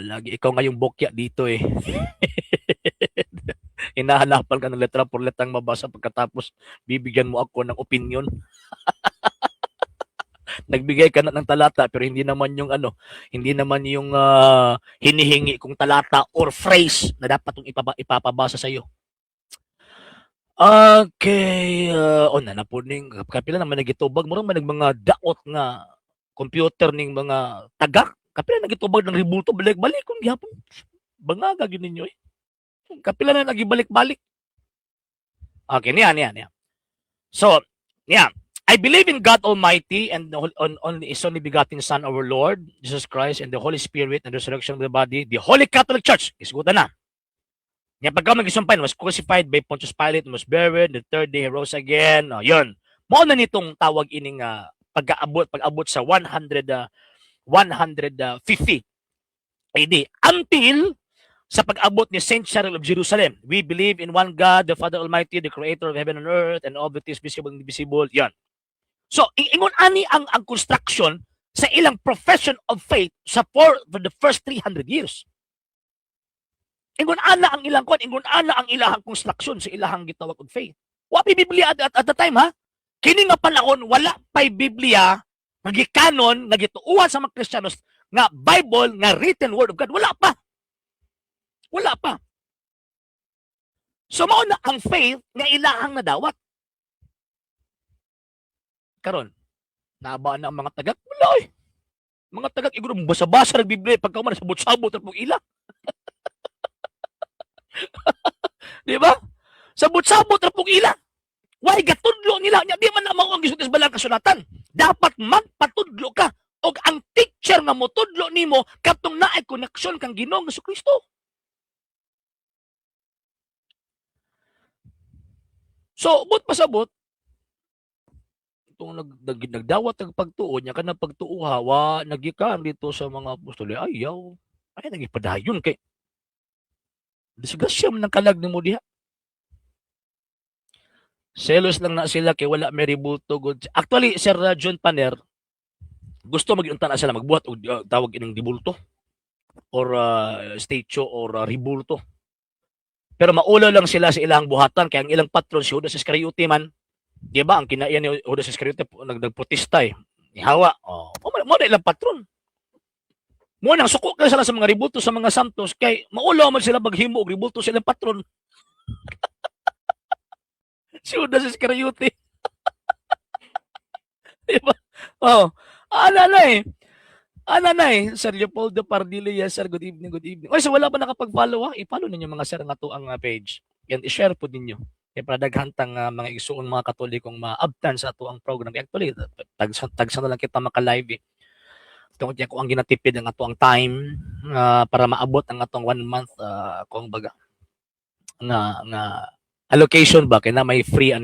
Lagi ikaw ngayong bokya dito eh. Hinahanapan ka ng letra por letang mabasa pagkatapos bibigyan mo ako ng opinion. nagbigay ka na ng talata pero hindi naman yung hindi naman yung hinihingi kong talata or phrase na dapat kong ipapabasa sa iyo. Okay, na po ning kapila naman nagitubag mo man mga daot nga computer ning mga tagak. Kapila nagitubag ng rebulto balik-balik kung gihapon. Bangaga gyud ninyo eh. Kapila na nagibalik-balik. Okay, niya. So, yeah. I believe in God Almighty and on His only begotten Son, our Lord, Jesus Christ, and the Holy Spirit and the resurrection of the body, the Holy Catholic Church. Isugutan na. Nga pagka magisumpay, was crucified by Pontius Pilate, was buried, the third day he rose again. Yun. Mao na nitong tawag ining pag-abot sa 150 AD until sa pag-abot ni Saint Cyril of Jerusalem. We believe in one God, the Father Almighty, the Creator of heaven and earth, and all that is visible and invisible. Yan. So, ingon ani ang construction sa ilang profession of faith for the first 300 years. Ingon ana ang ilang ingon ana ang ilahang construction sa ilahang gitawag og faith. Wa pa Biblia at the time ha. Kini nga panahon wala pay Biblia nga gikanon nga gituuhan sa mga Kristiyanos nga Bible nga written word of God, wala pa. Wala pa. So mao na ang faith nga ilahang nadawat. Karon, naabaan na ang mga tagak? Wala eh. Mga tagak, iguro basa-basa ng Biblia, pagka man sabot-sabot at ila. Di ba? Sabot-sabot at ila. Why gatudlo nila? Di man na mao ang gisulti sa balang kasulatan. Dapat magpatudlo ka. O ang teacher nga mo tudlo nimo katong naay koneksyon kang Ginoong Jesucristo. So, but pasabot, itong nagdawat ng pagtuo niya, kanang pagtuuha, nagikaan dito sa mga apostol, ayaw, ay nagipadayon kay disgrasya man ng kalag ni mo diha. Selos lang na sila kay wala may rebulto good. Actually, Sir John Paner, gusto mag-iunta na sila magbuhat og tawag ining dibulto or statue or rebulto. Pero maulo lang sila sa ilang buhatan kay ang ilang patron si Judas Iscariote man. Di ba ang kinaiyan ni Judas Iscariote nagprotesta eh. Ihawa. Mo na ilang patron. Mo nang suko ka sila sa mga rebulto sa mga santos kay maulo man sila maghimo og rebulto sa ilang patron. Si Judas Iscariote. Di ba? Ana na eh. Sir Leopoldo Pardilla, sir, good evening. Oy, so wala pa nakapag-follow ha? I-follow ninyo mga sir nga to ang page. Yan, i-share po ninyo. Kaya para daghantang mga igsuon mga Katolikong maabtan sa ato ang program. Actually, tagsa na lang kita maka-live eh. Tungkol niya kung ang ginatipid ang ato ang time para maabot ang atong 1 month kung baga nga allocation ba kaya na may free ang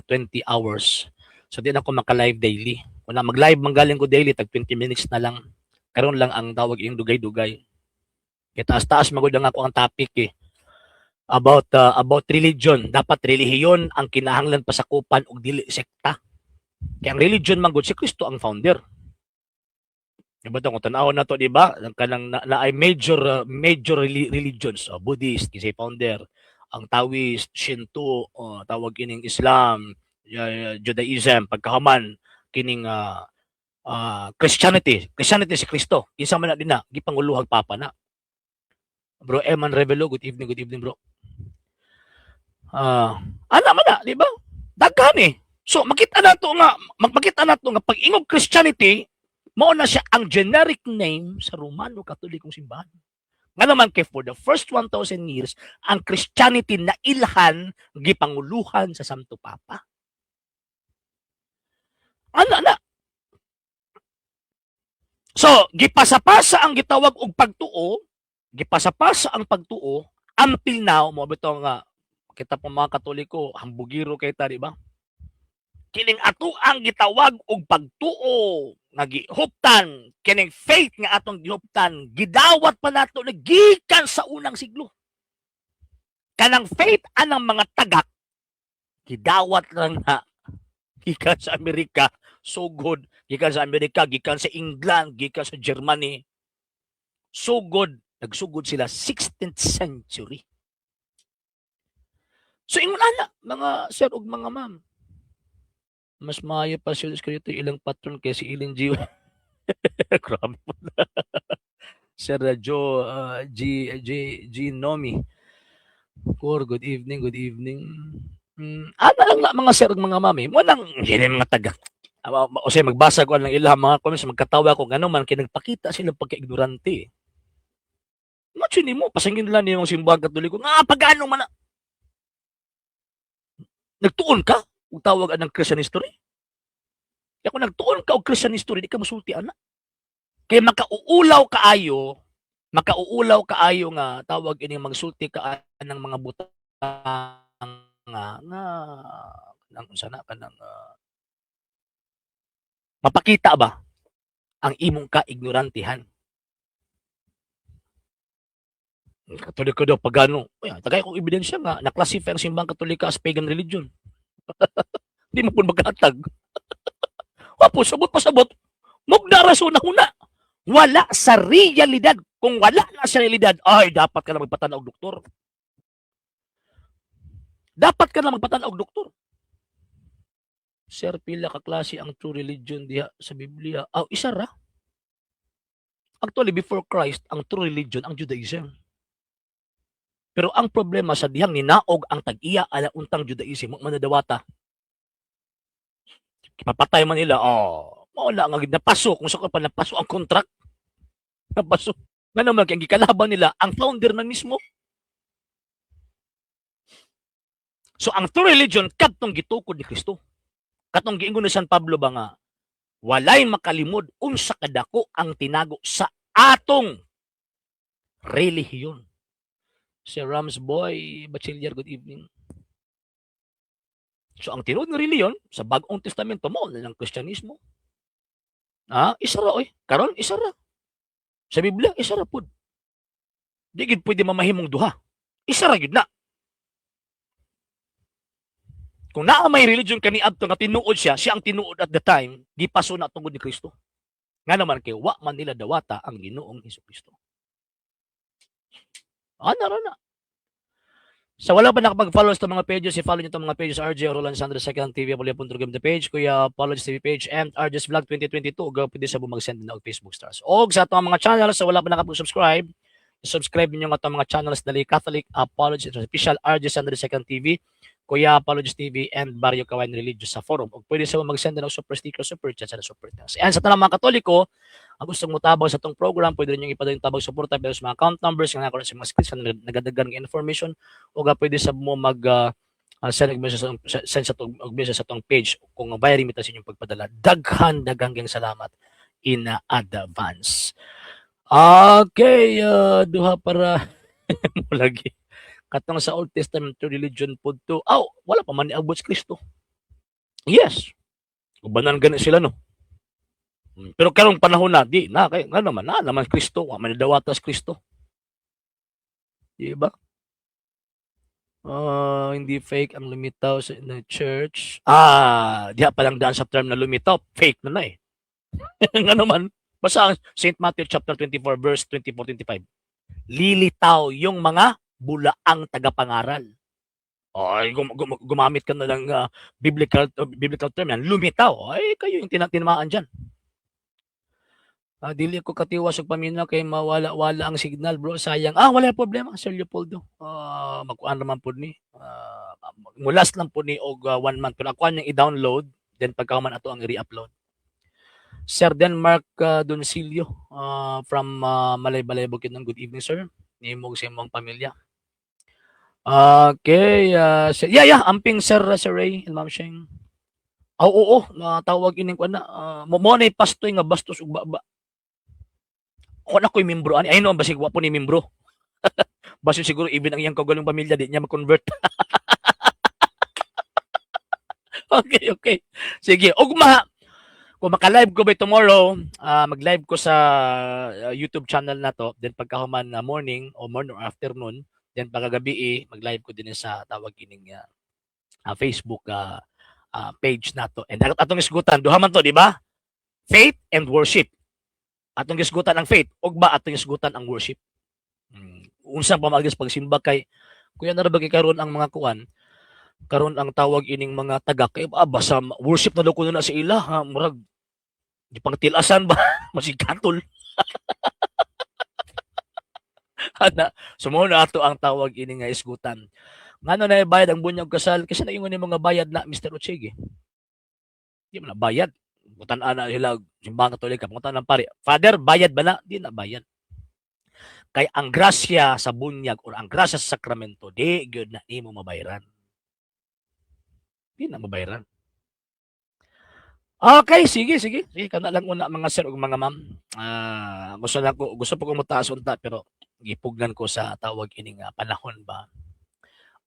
20 hours. So di na ako maka-live daily. Wala mag-live manggaling ko daily tag 20 minutes na lang. Karon lang ang tawag yung dugay-dugay. Kaya taas-taas magud lang ako ang topic eh. About religion. Dapat relihiyon ang kinahanglan pasakupan og dili sekta. Kaya ang religion man gud si Kristo ang founder. Diba ito, kung tanaw na to, di ba? Kanang na ay major religions. Buddhist, kasi founder. Ang Taoist, Shinto, tawag kining Islam, Judaism, pagkahaman, kining Christianity si Kristo. Isa man na din na, gipanguluhag papa na. Bro Eman Revelo, good evening bro. Ana man na, di ba? Daghan eh. So makita na to nga pag ingog Christianity, mao na siya ang generic name sa Romano Katolikong simbahan. Nga naman kay for the first 1,000 years, ang Christianity na ilhan gipanguluhan sa Santo Papa. Ana. So, gipasapasa ang gitawag og pagtuo, gipasapasa ang pagtuo until now, mo bitaw nga kita po mga Katoliko, hambugiro kay ta, di ba? Kining ato ang gitawag og pagtuo nga gihuptan, kining faith nga atong gihuptan, gidawat pa nato na gikan sa unang siglo. Kanang faith anang mga tagak gidawat lang na gikan sa Amerika, sugod, gikan sa Amerika, gikan sa England, gikan sa Germany. Sugod, nagsugod sila 16th century. So ingon ana mga sir ug mga ma'am. Mas maayo pa si Judas Iscariote ilang patron kay si Ellen G. Grabe po. Sir Joe G Nomi. Kor, good evening, good evening. Ana lang na mga sir mga mami, mo nang hindi mga taga. O say magbasa ko ng ilang mga comments, magkatawa ko ngano man kay nagpakita sila pagka-ignorante. Imagine mo, pasangin nila niyong simbahan katoliko, nga pagano man na. Nagtuon ka? Kung tawag ng Christian history? Kaya kung nagtuon ka og Christian history, di ka masulti ana. Kaya makauulaw kaayo nga tawag ini magsulti ka ng mga butang nga nang sana ka ng mapakita ba ang imong ka-ignorantihan. Katoliko daw pagano. Tagay kong ebidensya nga na-classify ang simbang katolika as pagan religion. Di mo po magkatag. Wapo, sabot. Mugna rason na huna. Wala sa realidad. Kung wala na sa realidad, ay, dapat ka na magpatanaw og doktor. Dapat ka na magpatanaw og doktor. Sir, pila ka klase ang true religion diha sa Biblia? Isa ra. Actually, before Christ, ang true religion ang Judaism. Pero ang problema sa dihang ninaog ang tag-iya ala untang Judaism, manadawata. Papatay man nila, wala nga napaso kung saan pa napaso ang contract. Napaso. Nga naman kaya gikalaban nila ang founder na mismo. So ang true religion kadtong gitukod ni Kristo. Katong giingon ni San Pablo ba nga walay makalimod unsa kadako ang tinago sa atong relihiyon. Si Rams Boy Bachiller, good evening. So ang tinuod nga reliyon sa Bagong Testamento mo na ng Kristyanismo. Isa ra oy. Karon isa ra. Sa Biblia isa ra pud. Di gid pwede mamahimong duha. Isa ra gid na. Kung naa may religion kaniadto nga tinuod siya ang tinuod at the time, gipaso na tungod ni Kristo. Nga naman kay wa man nila dawata ang Ginoong Hesukristo. Nara na. Sa wala pa nakapag-follow sa mga pages, i-follow nyo itong mga pages RJ Roland Sanders Second TV, Apollo.com the page, Kuya Apollo's TV page, and RJ's Vlog 2022. Pwede sa bumag-send na og Facebook stars. O sa itong mga channels, sa wala pa nakapag-subscribe, subscribe niyo nga itong mga channels dali Catholic Apologist Official RJ Sanders Second TV, Kuya Apologist TV, and Barrio Kawain Religious sa forum. O pwede sa mag-send na ng super sticker, super chat, sa super thanks. And sa tanang mga Katoliko, ang gustong mutabang sa itong program, pwede rin yung ipadang tabang suporta pero sa mga account numbers, nga nakuha sa mga screens na nagadagan ng information, o pwede sa mo send sa itong page kung bayar imitasyon yung pagpadala. Daghang salamat in advance. Okay, duha para mo lagi. Katong sa Old Testament religion po to, wala pa man ni abot si Kristo. Yes. Ubanan gani sila, no? Pero karong panahon na, di na, kaya nga naman Kristo, manadawatas Kristo. Diba? Hindi fake ang lumitaw sa church. Diha pa lang daan sa term na lumitaw, fake na eh. Nga naman, basta St. Matthew chapter 24 verse 24-25. Lilitaw yung mga bulaang tagapangaral. Gumamit ka na lang biblical term yan, lumitaw. Ay, kayo yung tinamaan dyan. Dili ko katiwas og paminaw kay mawala-wala ang signal, bro. Sayang. Wala problema, Sir Leopoldo. Magkuan naman po ni. Mulas lang po ni og 1 month. Pero ako niyang i-download, then pagkaman ato ang i-re-upload. Sir Denmark Doncilio from Malay-Balay Bukidnon. Good evening, sir. Nimog sa imong pamilya. Okay. Amping Sir Ray, Ma'am Sheng. Oo, natawag ining ko na. Mo na pastoy nga bastos ug baba. Kung ako'y membro, ay no, basig wapo ni membro. Basig siguro even ang iyang kagalong pamilya, di niya mag-convert. Okay. Sige, ugma. Kung maka-live ko by tomorrow, mag-live ko sa YouTube channel na to, then pagkahuman na morning or afternoon, then pagkagabi mag-live ko din sa tawag ining Facebook page na to. And atong isgutan, duha man to, di ba? Faith and worship. Atong gisgutan ang faith, ugba atong gisgutan ang worship. Unsang pamagis pagsimba kay kuya na ra ba karon ang mga kuan Karon ang tawag ining mga taga kay basa worship na daw kuno na sa ila ha, murag gipangtilasan ba masigkatol ana sumo na ato ang tawag ini nga isgutan. Ngano na bayad ang bunyag kasal kasi na ingon ni mga bayad na Mr. Ochege. Di man na bayad. Butan ana sila simbahan Katolika, pangutan ng pare. Father, bayad ba na? Di na bayad. Kay ang grasya sa bunyag or ang grasya sa sakramento, di gyud na nimo mabayaran. Di na mabayaran. Okay, sige. Sige, kana lang una mga sir ug mga ma'am. Gusto po ko mutaas unta pero gipugnan ko sa tawag ini nga panahon ba.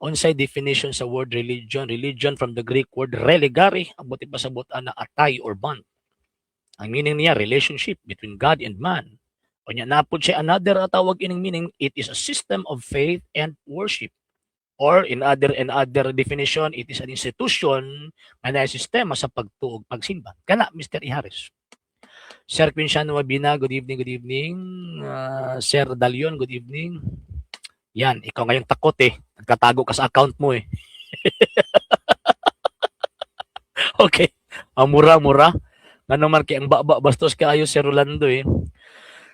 Unsay definition sa word religion? Religion from the Greek word religare, abot ipasabot na atay or bond. Ang meaning niya relationship between God and man. Unya napod siya another tawag ining meaning, it is a system of faith and worship. Or in other definition, it is an institution na sistema sa pagtuog pagsimba. Kana Mr. Ihares. Sir Quinciano Wabina, good evening. Sir Dalion, good evening. Yan, ikaw ngayong takot nagkatago ka sa account mo Okay. Mura. Ngano man kay ang baba bastos kaayo Sir Rolando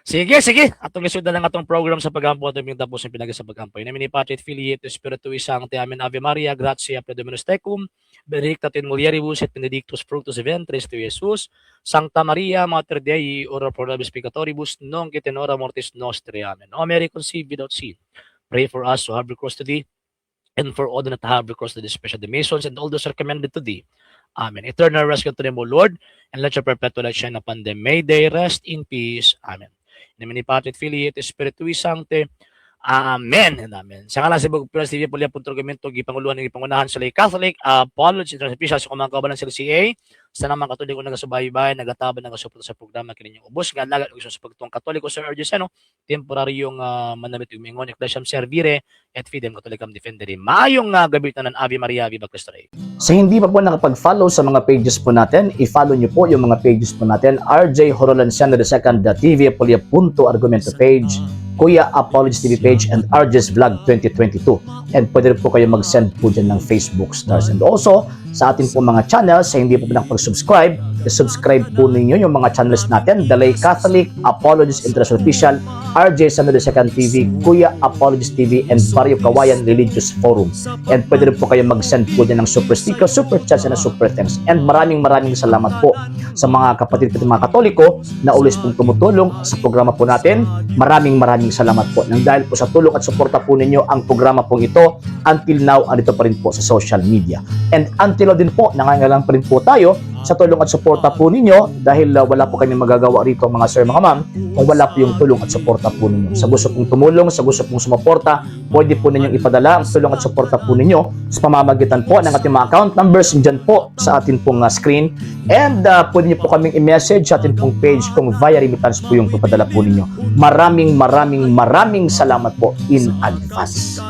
Sige. Atong lisod na lang atong program sa pagampo atong tapos ang pinagi sa pagampay. Namin ni Patrit Filiate Espiritu Sancti Amen Ave Maria Gratia Predominus Tecum Benedicta in mulieribus et benedictus fructus ventris tui Jesus Sancta Maria Mater Dei ora pro nobis peccatoribus nunc et in hora mortis nostri. Amen. O Mary conceived without sin, pray for us who have recourse to thee and for all that have recourse to thee, especially the Masons and all those are commended to thee. Amen. Eternal rest unto them, O Lord, and let your perpetual light shine upon them. May they rest in peace. Amen. In the name of the Patrit Filiate Spiritui Sancti. Amen and amen. Sa ngalan sa Pilas TV Pulia Puntrogamento, gipanguluhan ng ipangunahan sa Lay Catholic, Apollo, International sa kumang kabalan sa CA, sa naman Katoliko nagasubaybay, nagataban, nagasuporta sa programa kaninyong ubos, nga lagat gusto sa pagtuang Katoliko sa urges, temporaryong manamit umingon, Ecclesiam Servire, et Fidem Catholicam Defendere. Maayong gabi ng Ave Maria, Viva Cristo Rey. Sa hindi pa po nakapag-follow sa mga pages po natin, i-follow niyo po yung mga pages po natin, RJ Horolanciano II TV Pulia Punto Argumento page, Kuya Apologist TV page, and RJ's Vlog 2022. And pwede rin po kayo mag-send po dyan ng Facebook stars. And also, sa ating po mga channels, sa hindi po nakapag-subscribe, subscribe po ninyo yung mga channels natin, The Lay Catholic, Apologist International Official, RJ Santo II TV, Kuya Apologist TV, and Barrio Kawayan Religious Forum. And pwede rin po kayo mag-send po dyan ng super sticker, super chats, and super thanks. And maraming salamat po sa mga kapatid at mga Katoliko na ulis pong tumutulong sa programa po natin. Maraming salamat po. Nang dahil po sa tulong at suporta po ninyo, ang programa po ito, until now, andito pa rin po sa social media. And until now din po, nangangailangan pa rin po tayo sa tulong at suporta po ninyo dahil wala po kami magagawa rito mga sir, mga ma'am, kung wala po yung tulong at suporta po ninyo. Sa gusto pong tumulong, sa gusto pong sumuporta, pwede po ninyong ipadala ang tulong at suporta po ninyo sa pamamagitan po ng ating mga account numbers dyan po sa ating pong screen. And pwede nyo po kaming i-message sa ating pong page kung via remittance po yung papadala po ninyo. Maraming salamat po in advance.